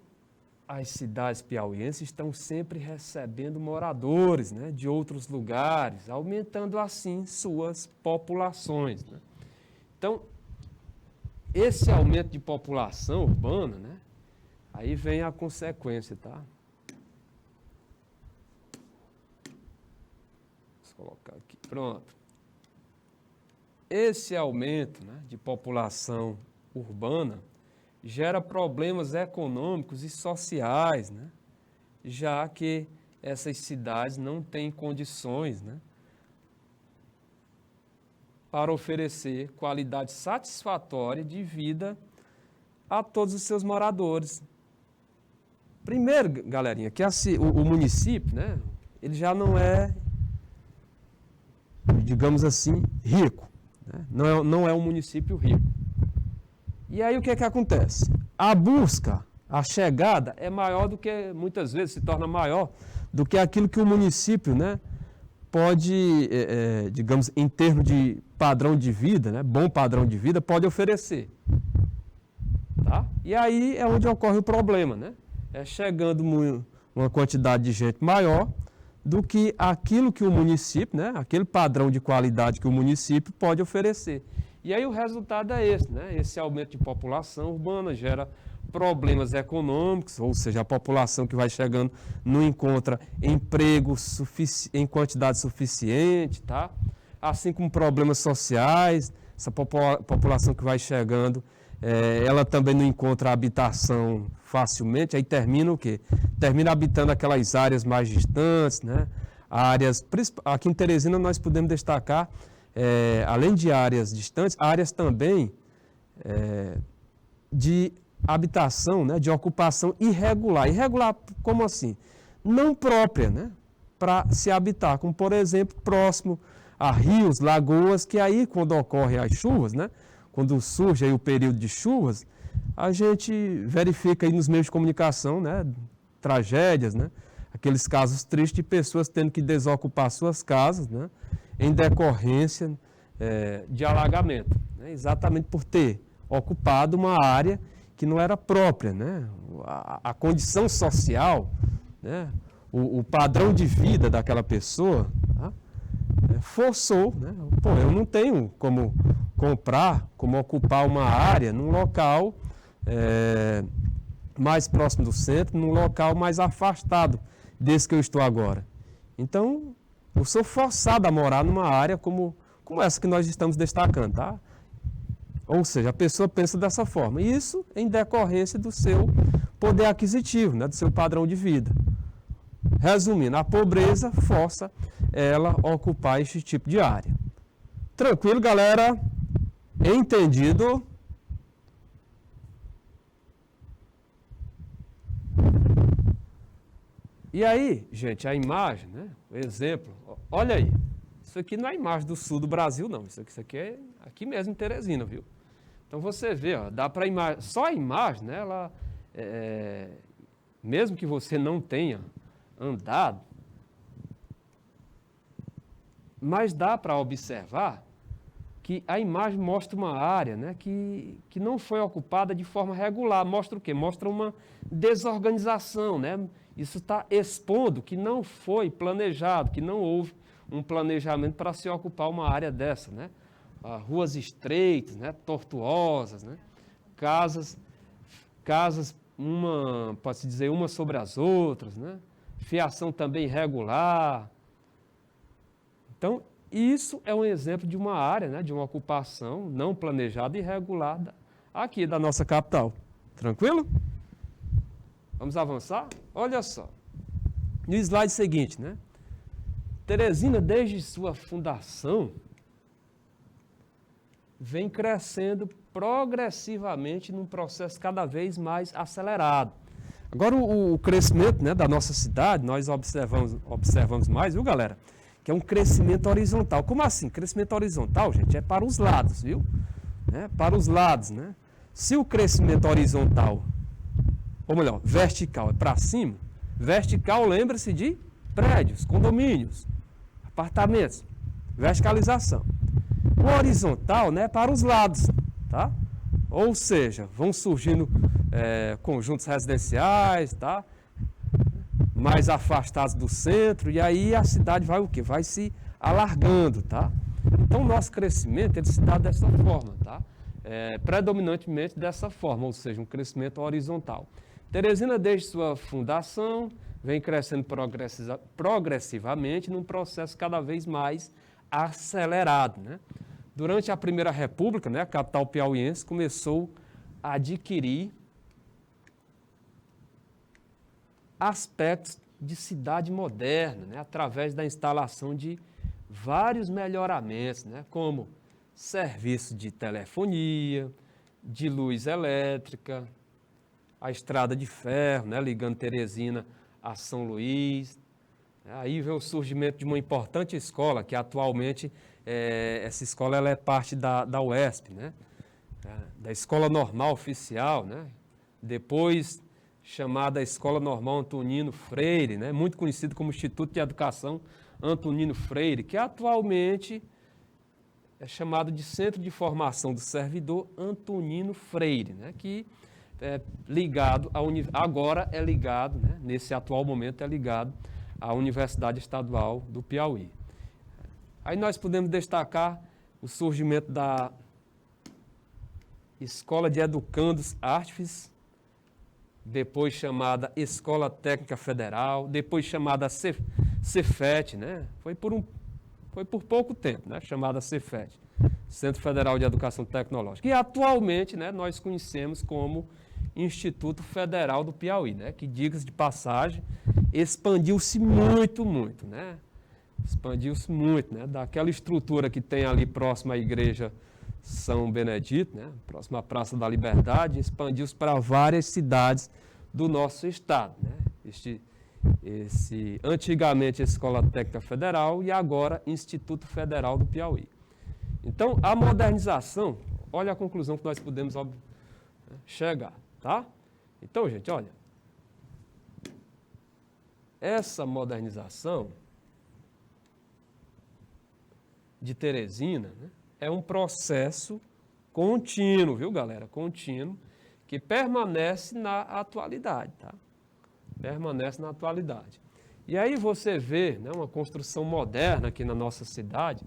as cidades piauienses estão sempre recebendo moradores, né, de outros lugares, aumentando assim suas populações, né? Então, esse aumento de população urbana, né, aí vem a consequência, tá? Vou colocar aqui, pronto. Esse aumento, né, de população urbana gera problemas econômicos e sociais, né? Já que essas cidades não têm condições, né, para oferecer qualidade satisfatória de vida a todos os seus moradores. Primeiro, galerinha, que o município, né, ele já não é, digamos assim, rico, né? Não é um município rico. E aí o que acontece? A busca, a chegada é maior do que, muitas vezes se torna maior do que aquilo que o município, né, pode, digamos, em termos de padrão de vida, né, bom padrão de vida, pode oferecer. Tá? E aí é onde ocorre o problema, né? É chegando uma quantidade de gente maior do que aquilo que o município, né, aquele padrão de qualidade que o município pode oferecer. E aí o resultado é esse, né? Esse aumento de população urbana gera problemas econômicos, ou seja, a população que vai chegando não encontra emprego em quantidade suficiente, tá? Assim como problemas sociais, essa população que vai chegando, ela também não encontra habitação facilmente, aí termina o quê? Termina habitando aquelas áreas mais distantes, né? Áreas, aqui em Teresina nós podemos destacar, além de áreas distantes, áreas também de habitação, né, de ocupação irregular. Irregular como assim? Não própria, né, para se habitar, como por exemplo, próximo a rios, lagoas, que aí quando ocorrem as chuvas, né, quando surge aí o período de chuvas, a gente verifica aí nos meios de comunicação, né, tragédias, né, aqueles casos tristes de pessoas tendo que desocupar suas casas, né, em decorrência de alagamento, né, exatamente por ter ocupado uma área que não era própria, né? A condição social, né? O padrão de vida daquela pessoa, tá? Forçou, né? Pô, eu não tenho como comprar, como ocupar uma área num local mais próximo do centro, num local mais afastado desse que eu estou agora. Então, eu sou forçado a morar numa área como essa que nós estamos destacando, tá? Ou seja, a pessoa pensa dessa forma. Isso em decorrência do seu poder aquisitivo, né, do seu padrão de vida. Resumindo, a pobreza força ela a ocupar este tipo de área. Tranquilo, galera? Entendido? E aí, gente, a imagem, né, o exemplo, olha aí. Isso aqui não é a imagem do sul do Brasil, não. Isso aqui é aqui mesmo em Teresina, viu? Então você vê, ó, dá para só a imagem, né, ela, mesmo que você não tenha andado, mas dá para observar que a imagem mostra uma área, né, que não foi ocupada de forma regular. Mostra o quê? Mostra uma desorganização, né? Isso está expondo que não foi planejado, que não houve um planejamento para se ocupar uma área dessa, né? Ruas estreitas, né, tortuosas, né, casas casas, pode-se dizer, uma sobre as outras, né? Fiação também irregular. Então, isso é um exemplo de uma área, né, de uma ocupação não planejada e irregular aqui da nossa capital. Tranquilo? Vamos avançar? Olha só. No slide seguinte, né? Teresina, desde sua fundação, vem crescendo progressivamente num processo cada vez mais acelerado. Agora, o crescimento, né, da nossa cidade, nós observamos mais, viu, galera? Que é um crescimento horizontal. Como assim? Crescimento horizontal, gente, é para os lados, viu? Para os lados, né? Se o crescimento horizontal, ou melhor, vertical é para cima, vertical lembra-se de prédios, condomínios, apartamentos, verticalização. O horizontal, né, para os lados, tá? Ou seja, vão surgindo conjuntos residenciais, tá? Mais afastados do centro, e aí a cidade vai o quê? Vai se alargando, tá? Então, o nosso crescimento, ele se dá dessa forma, tá? Predominantemente dessa forma, ou seja, um crescimento horizontal. Teresina, desde sua fundação, vem crescendo progressivamente num processo cada vez mais acelerado, né? Durante a Primeira República, né, a capital piauiense começou a adquirir aspectos de cidade moderna, né, através da instalação de vários melhoramentos, né, como serviço de telefonia, de luz elétrica, a estrada de ferro, né, ligando Teresina a São Luís. Aí veio o surgimento de uma importante escola, que atualmente, essa escola ela é parte da UESP, né, da Escola Normal Oficial, né, depois chamada Escola Normal Antonino Freire, né, muito conhecido como Instituto de Educação Antonino Freire, que atualmente é chamado de Centro de Formação do Servidor Antonino Freire, né, que é ligado, agora é ligado, né, nesse atual momento é ligado à Universidade Estadual do Piauí. Aí nós podemos destacar o surgimento da Escola de Educandos Artes, depois chamada Escola Técnica Federal, depois chamada Cefet, né? Foi por pouco tempo, né? Chamada Cefet, Centro Federal de Educação Tecnológica. E atualmente, né, nós conhecemos como Instituto Federal do Piauí, né? Que, diga-se de passagem, expandiu-se muito, né? Expandiu-se muito, né? Daquela estrutura que tem ali próxima à Igreja São Benedito, né, próximo à Praça da Liberdade, expandiu-se para várias cidades do nosso estado, né? Antigamente Escola Técnica Federal e agora Instituto Federal do Piauí. Então, a modernização, olha a conclusão que nós podemos chegar, tá? Então, gente, olha, essa modernização de Teresina, né, é um processo contínuo, viu, galera? Contínuo, que permanece na atualidade, tá? Permanece na atualidade. E aí você vê, né, uma construção moderna aqui na nossa cidade,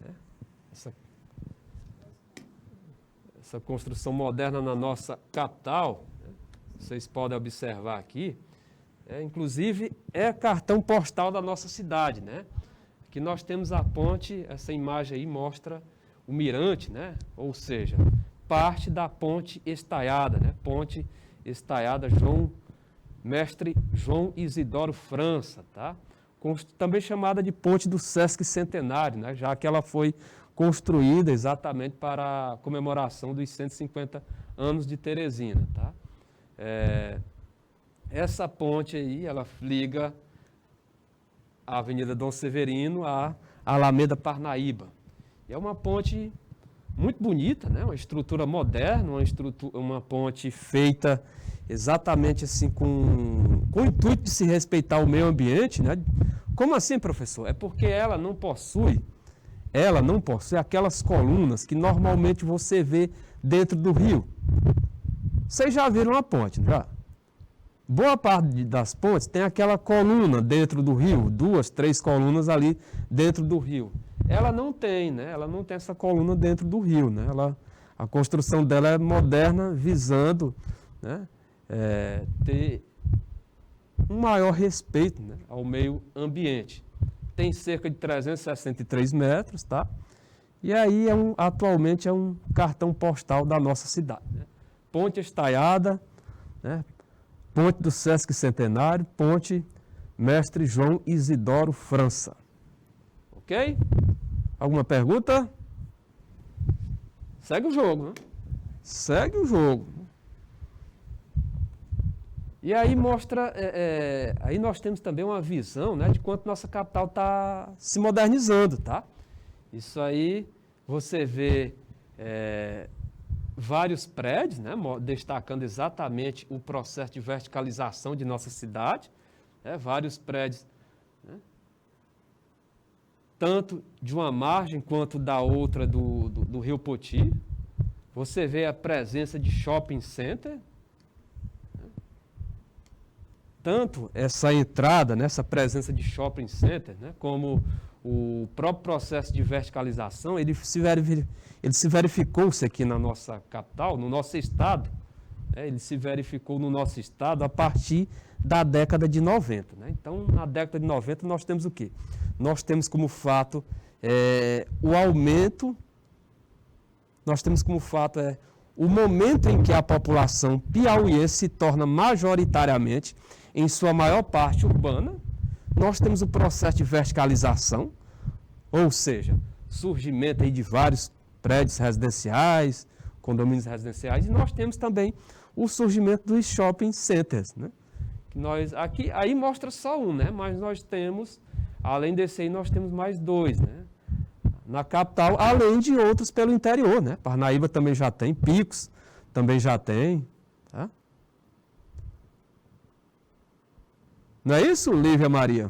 né? Essa construção moderna na nossa capital, né? Vocês podem observar aqui, inclusive é cartão postal da nossa cidade, né? Que nós temos a ponte, essa imagem aí mostra o mirante, né? Ou seja, parte da ponte estaiada, né? Ponte estaiada Mestre João Isidoro França, tá? Também chamada de ponte do Sesc Centenário, né? Já que ela foi construída exatamente para a comemoração dos 150 anos de Teresina, tá? Essa ponte aí, ela liga a Avenida Dom Severino à Alameda Parnaíba. É uma ponte muito bonita, né? Uma estrutura moderna, uma ponte feita exatamente assim com o intuito de se respeitar o meio ambiente, né? Como assim, professor? É porque ela não possui aquelas colunas que normalmente você vê dentro do rio. Vocês já viram a ponte, não já? Boa parte das pontes tem aquela coluna dentro do rio, 2, 3 colunas ali dentro do rio. Ela não tem, né? Ela não tem essa coluna dentro do rio, né? A construção dela é moderna, visando né, ter um maior respeito, né, ao meio ambiente. Tem cerca de 363 metros, tá? E aí atualmente é um cartão postal da nossa cidade, né? Ponte Estaiada, né? Ponte do Sesc Centenário, Ponte Mestre João Isidoro França. Ok? Alguma pergunta? Segue o jogo, né? Segue o jogo. E aí mostra, aí nós temos também uma visão, né, de quanto nossa capital está se modernizando, tá? Isso aí você vê vários prédios, né, destacando exatamente o processo de verticalização de nossa cidade, né, vários prédios, né, tanto de uma margem quanto da outra do Rio Poti. Você vê a presença de shopping center, tanto essa entrada, né, essa presença de shopping center, né, como o próprio processo de verticalização, ele se verificou-se aqui na nossa capital, no nosso estado, né, ele se verificou no nosso estado a partir da década de 90. Né? Então, na década de 90, nós temos o quê? Nós temos como fato o aumento, nós temos como fato o momento em que a população piauiense se torna majoritariamente, em sua maior parte, urbana. Nós temos o processo de verticalização, ou seja, surgimento aí de vários prédios residenciais, condomínios residenciais, e nós temos também o surgimento dos shopping centers, né? Que aí mostra só um, né? Mas nós temos, além desse aí, nós temos mais dois, né? Na capital, além de outros pelo interior, né? Parnaíba também já tem, Picos também já tem, tá? Não é isso, Lívia Maria?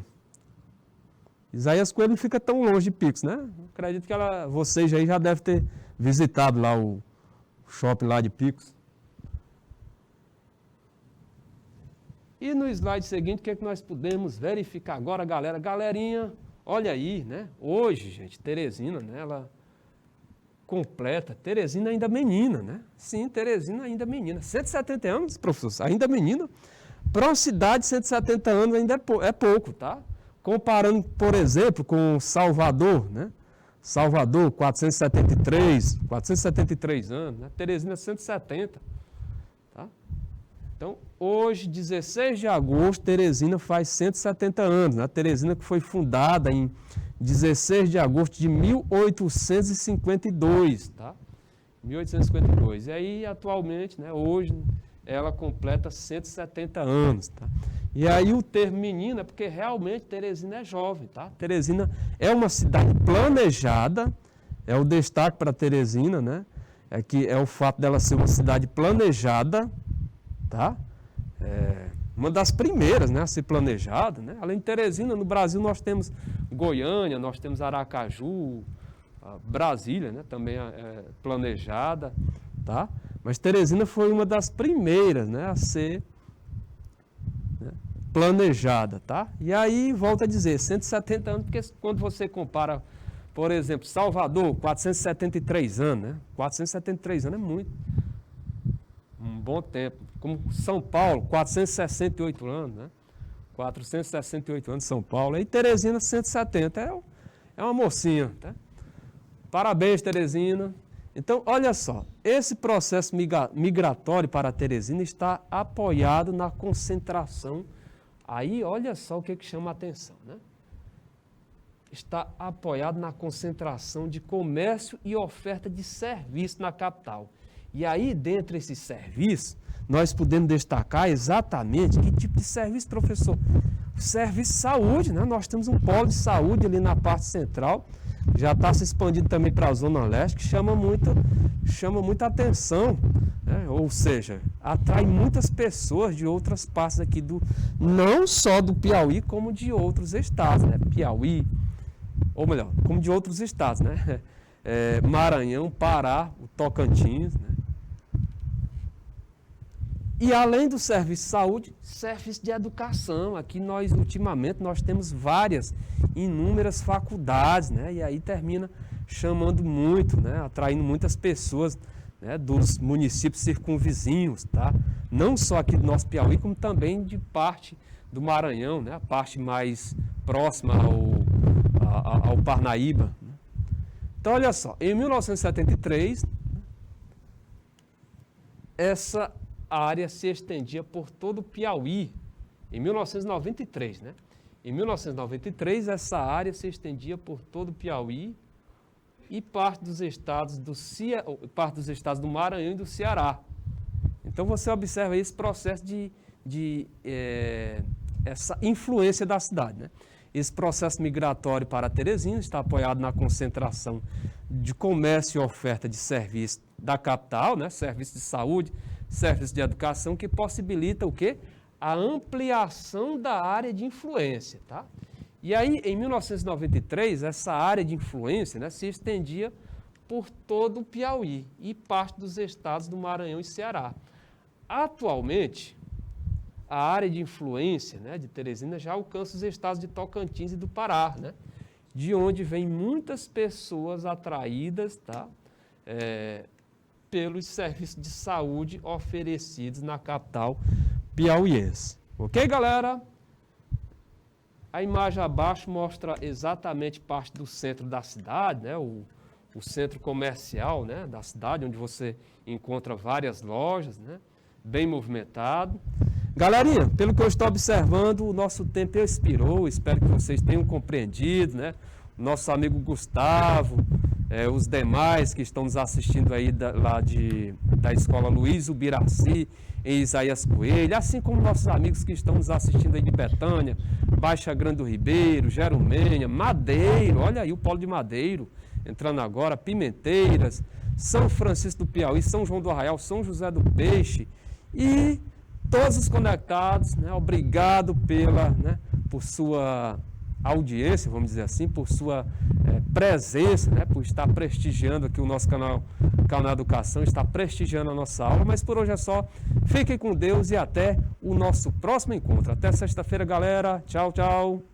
Isaías Coelho não fica tão longe de Picos, né? Acredito que vocês aí já devem ter visitado lá o shopping lá de Picos. E no slide seguinte, o que é que nós podemos verificar agora, galera? Galerinha, olha aí, né? Hoje, gente, Teresina, né? Ela completa, Teresina ainda menina, né? Sim, Teresina ainda menina. 170 anos, professor, ainda menina. Para uma cidade, 170 anos ainda é pouco, tá? Comparando, por exemplo, com Salvador, né? Salvador, 473 anos, né? Teresina, 170. Tá? Então, hoje, 16 de agosto, Teresina faz 170 anos. Né? A Teresina que foi fundada em 16 de agosto de 1852, tá? 1852. E aí, atualmente, né, hoje, ela completa 170 anos, tá? E aí o termo menina é porque realmente Teresina é jovem, tá? Teresina é uma cidade planejada, é o destaque para Teresina, né? É o fato dela ser uma cidade planejada, tá? Uma das primeiras, né, a ser planejada, né? Além de Teresina, no Brasil nós temos Goiânia, nós temos Aracaju, Brasília, né, também é planejada, tá? Mas Teresina foi uma das primeiras, né, a ser, né, planejada, tá? E aí, volto a dizer, 170 anos, porque quando você compara, por exemplo, Salvador, 473 anos, né? 473 anos é muito. Um bom tempo. Como São Paulo, 468 anos, né? 468 anos São Paulo. E Teresina, 170. É uma mocinha, tá? Parabéns, Teresina. Então, olha só, esse processo migratório para Teresina está apoiado na concentração. Aí, olha só o que chama a atenção, né? Está apoiado na concentração de comércio e oferta de serviço na capital. E aí, dentro desses serviços, nós podemos destacar exatamente que tipo de serviço, professor? Serviço de saúde, né? Nós temos um polo de saúde ali na parte central, já está se expandindo também para a Zona Leste, que chama muita atenção, né? Ou seja, atrai muitas pessoas de outras partes aqui, não só do Piauí, como de outros estados, né? Piauí, ou melhor, como de outros estados, né? Maranhão, Pará, o Tocantins, né? E além do serviço de saúde, serviço de educação. Aqui ultimamente, nós temos inúmeras faculdades, né? E aí termina chamando muito, né? Atraindo muitas pessoas né, dos municípios circunvizinhos, tá? Não só aqui do nosso Piauí, como também de parte do Maranhão, né, a parte mais próxima ao Parnaíba. Então, olha só, em 1973, essa área se estendia por todo o Piauí. Em 1993, né? Em 1993, essa área se estendia por todo o Piauí e parte dos estados do Maranhão e do Ceará. Então, você observa esse processo essa influência da cidade, né? Esse processo migratório para Teresina está apoiado na concentração de comércio e oferta de serviços da capital, né? Serviços de saúde, serviços de educação, que possibilita o quê? A ampliação da área de influência, tá? E aí, em 1993, essa área de influência, né, se estendia por todo o Piauí e parte dos estados do Maranhão e Ceará. Atualmente, a área de influência, né, de Teresina já alcança os estados de Tocantins e do Pará, né, de onde vêm muitas pessoas atraídas, tá, pelos serviços de saúde oferecidos na capital piauiense. Ok, galera? A imagem abaixo mostra exatamente parte do centro da cidade, né, o centro comercial, né, da cidade, onde você encontra várias lojas, né, bem movimentado. Galerinha, pelo que eu estou observando, o nosso tempo expirou, espero que vocês tenham compreendido, né? Nosso amigo Gustavo, os demais que estão nos assistindo aí da Escola Luiz Ubiraci, em Isaías Coelho, assim como nossos amigos que estão nos assistindo aí de Betânia, Baixa Grande do Ribeiro, Jerumenha, Madeiro, olha aí o polo de Madeiro, entrando agora, Pimenteiras, São Francisco do Piauí, São João do Arraial, São José do Peixe e todos os conectados, né? Obrigado por sua audiência, vamos dizer assim, por sua presença, né? Por estar prestigiando aqui o nosso canal Educação, está prestigiando a nossa aula, mas por hoje é só. Fiquem com Deus e até o nosso próximo encontro. Até sexta-feira, galera. Tchau, tchau.